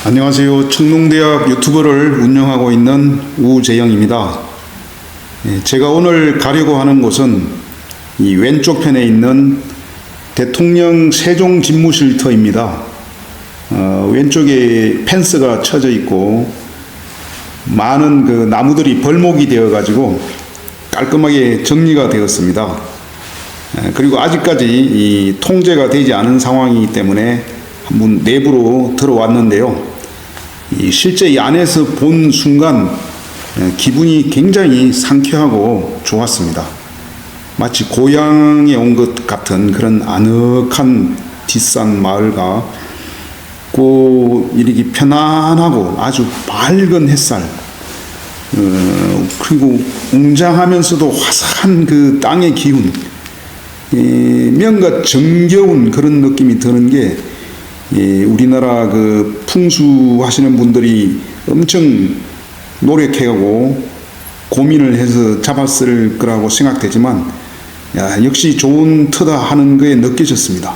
안녕하세요. 청농대학 유튜브를 운영하고 있는 우재영입니다. 제가 오늘 가려고 하는 곳은 이 왼쪽 편에 있는 대통령 세종 집무실터입니다. 왼쪽에 펜스가 쳐져 있고 많은 그 나무들이 벌목이 되어 가지고 깔끔하게 정리가 되었습니다. 그리고 아직까지 이 통제가 되지 않은 상황이기 때문에 한번 내부로 들어왔는데요. 실제 이 안에서 본 순간 기분이 굉장히 상쾌하고 좋았습니다. 마치 고향에 온 것 같은 그런 아늑한 뒷산 마을 같고 이렇게 편안하고 아주 밝은 햇살 그리고 웅장하면서도 화사한 그 땅의 기운 뭔가 정겨운 그런 느낌이 드는 게 우리나라 그 풍수하시는 분들이 엄청 노력해가고 고민을 해서 잡았을 거라고 생각되지만 역시 좋은 터다 하는 거에 느껴졌습니다.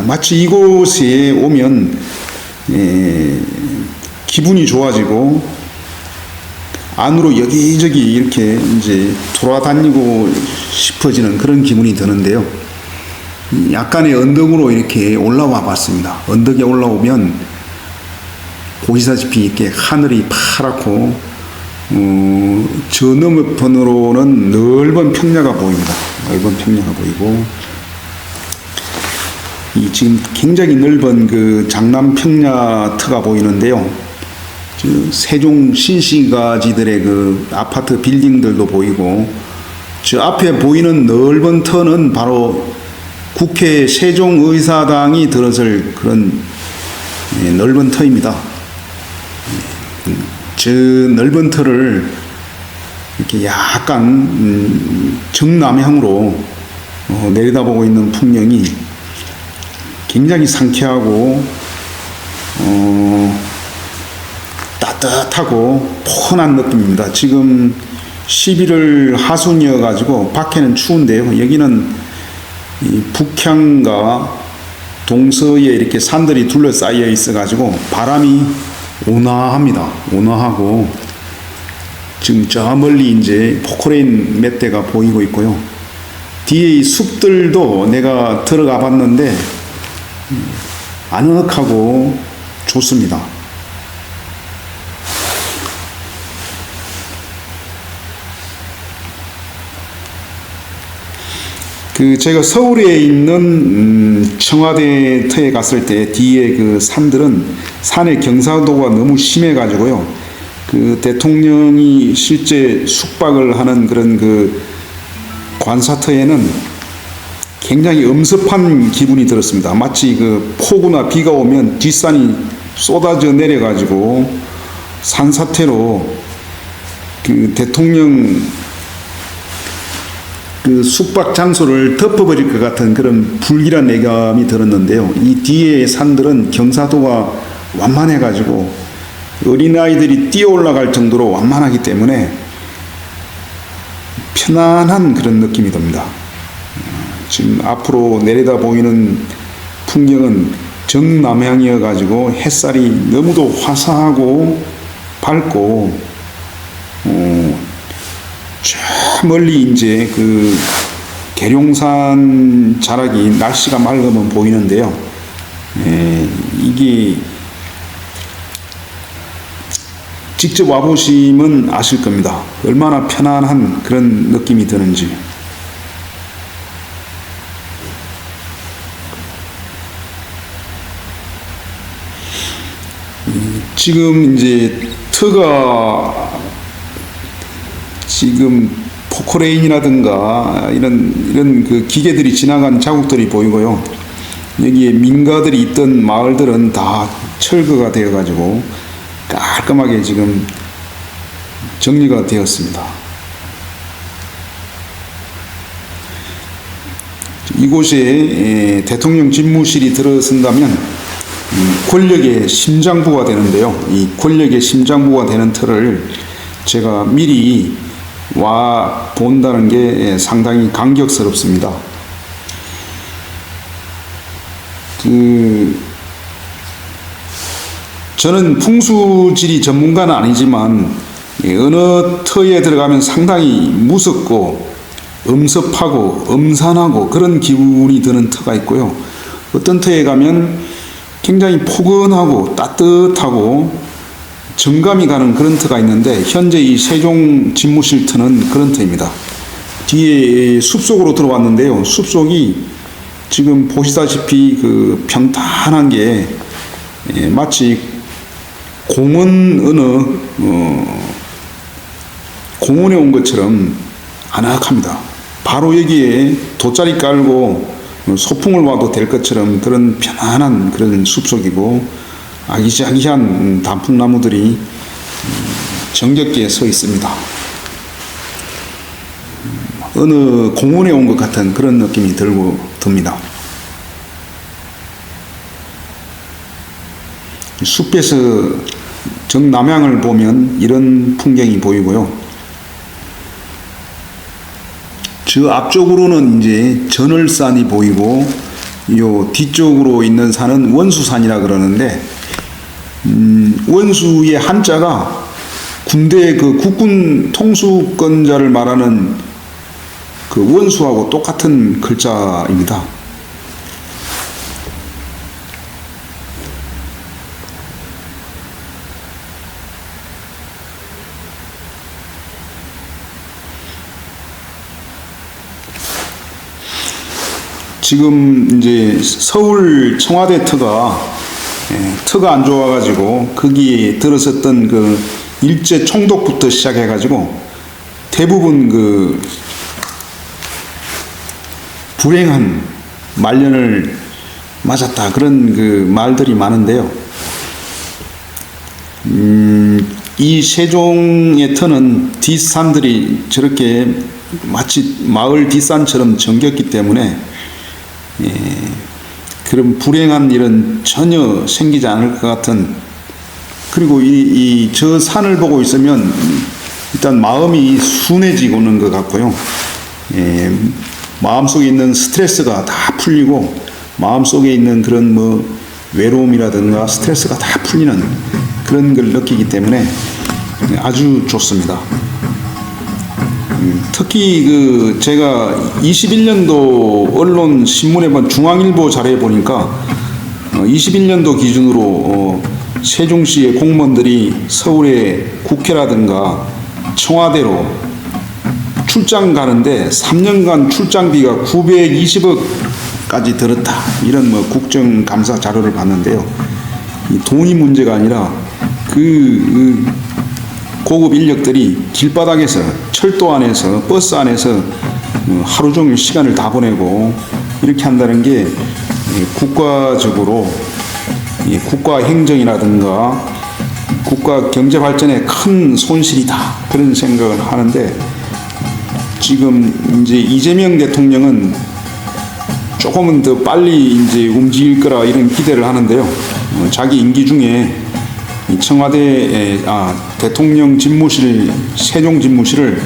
마치 이곳에 오면 기분이 좋아지고 안으로 여기저기 이렇게 이제 돌아다니고 싶어지는 그런 기분이 드는데요. 약간의 언덕으로 이렇게 올라와 봤습니다. 언덕에 올라오면 보시다시피 이렇게 하늘이 파랗고 저 너머편으로는 넓은 평야가 보입니다. 넓은 평야가 보이고 이 지금 굉장히 넓은 그 장남 평야터가 보이는데요. 세종 신시가지들의 그 아파트 빌딩들도 보이고 저 앞에 보이는 넓은 터는 바로 국회 세종의사당이 들어설 그런 넓은 터입니다. 저 넓은 터를 이렇게 약간 정남향으로 내려다보고 있는 풍경이 굉장히 상쾌하고 따뜻하고 포근한 느낌입니다. 지금 11월 하순이어 가지고 밖에는 추운데요. 여기는 이 북향과 동서에 이렇게 산들이 둘러싸여 있어 가지고 바람이 온화합니다. 온화하고 지금 저 멀리 이제 포크레인 몇 대가 보이고 있고요. 뒤에 이 숲들도 내가 들어가 봤는데 아늑하고 좋습니다. 제가 서울에 있는 청와대 터에 갔을 때 뒤에 그 산들은 산의 경사도가 너무 심해 가지고요. 그 대통령이 실제 숙박을 하는 그런 그 관사터에는 굉장히 엄습한 기분이 들었습니다. 마치 그 폭우나 비가 오면 뒷산이 쏟아져 내려 가지고 산사태로 그 대통령 그 숙박 장소를 덮어버릴 것 같은 그런 불길한 예감이 들었는데요. 이 뒤에 산들은 경사도가 완만해가지고 어린아이들이 뛰어 올라갈 정도로 완만하기 때문에 편안한 그런 느낌이 듭니다. 지금 앞으로 내려다 보이는 풍경은 정남향이어가지고 햇살이 너무도 화사하고 밝고 저 멀리 이제 그 계룡산 자락이 날씨가 맑으면 보이는데요. 이게 직접 와보시면 아실 겁니다. 얼마나 편안한 그런 느낌이 드는지. 지금 이제 터가 지금 포크레인이라든가 이런 그 기계들이 지나간 자국들이 보이고요. 여기에 민가들이 있던 마을들은 다 철거가 되어 가지고 깔끔하게 지금 정리가 되었습니다. 이곳에 대통령 집무실이 들어선다면 권력의 심장부가 되는데요. 이 권력의 심장부가 되는 터를 제가 미리 와 본다는 게 상당히 감격스럽습니다. 저는 풍수지리 전문가는 아니지만 어느 터에 들어가면 상당히 무섭고 엄습하고 엄산하고 그런 기분이 드는 터가 있고요. 어떤 터에 가면 굉장히 포근하고 따뜻하고 정감이 가는 그런 터가 있는데, 현재 이 세종 집무실 터는 그런 터입니다. 뒤에 숲속으로 들어왔는데요. 숲속이 지금 보시다시피 그 평탄한 게 마치 공원 공원에 온 것처럼 아늑합니다. 바로 여기에 돗자리 깔고 소풍을 와도 될 것처럼 그런 편안한 그런 숲속이고, 아기자기한 단풍나무들이 정겹게 서 있습니다. 어느 공원에 온 것 같은 그런 느낌이 듭니다. 숲에서 정남향을 보면 이런 풍경이 보이고요. 저 앞쪽으로는 이제 전월산이 보이고, 요 뒤쪽으로 있는 산은 원수산이라 그러는데, 원수의 한자가 군대 그 국군 통수권자를 말하는 그 원수하고 똑같은 글자입니다. 지금 이제 서울 청와대 터가 안 좋아가지고 거기에 들어섰던 그 일제 총독부터 시작해가지고 대부분 그 불행한 말년을 맞았다, 그런 그 말들이 많은데요. 이 세종의 터는 뒷산들이 저렇게 마치 마을 뒷산처럼 정겼기 때문에 그런 불행한 일은 전혀 생기지 않을 것 같은, 그리고 저 산을 보고 있으면 일단 마음이 순해지고는 것 같고요. 마음속에 있는 스트레스가 다 풀리고, 마음속에 있는 그런 뭐 외로움이라든가 스트레스가 다 풀리는 그런 걸 느끼기 때문에 아주 좋습니다. 특히 그 제가 21년도 언론 신문에 본 중앙일보 자료에 보니까 21년도 기준으로 세종시의 공무원들이 서울의 국회라든가 청와대로 출장 가는데 3년간 출장비가 920억까지 들었다, 이런 뭐 국정감사 자료를 봤는데요. 돈이 문제가 아니라 그 고급 인력들이 길바닥에서, 철도 안에서, 버스 안에서 하루 종일 시간을 다 보내고 이렇게 한다는 게 국가적으로 국가 행정이라든가 국가 경제 발전에 큰 손실이다, 그런 생각을 하는데, 지금 이제 이재명 대통령은 조금은 더 빨리 이제 움직일 거라 이런 기대를 하는데요. 자기 임기 중에 청와대 대통령 집무실, 세종 집무실을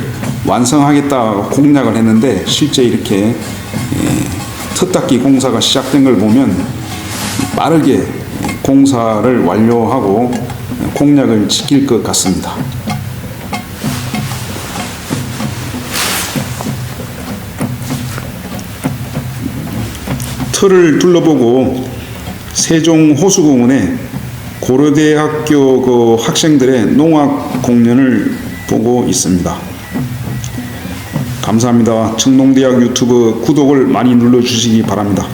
완성하겠다 공약을 했는데, 실제 이렇게 텄닦기 공사가 시작된 걸 보면 빠르게 공사를 완료하고 공약을 지킬 것 같습니다. 터를 둘러보고 세종 호수공원에 고려대학교 그 학생들의 농악 공연을 보고 있습니다. 감사합니다. 청농대학 유튜브 구독을 많이 눌러주시기 바랍니다.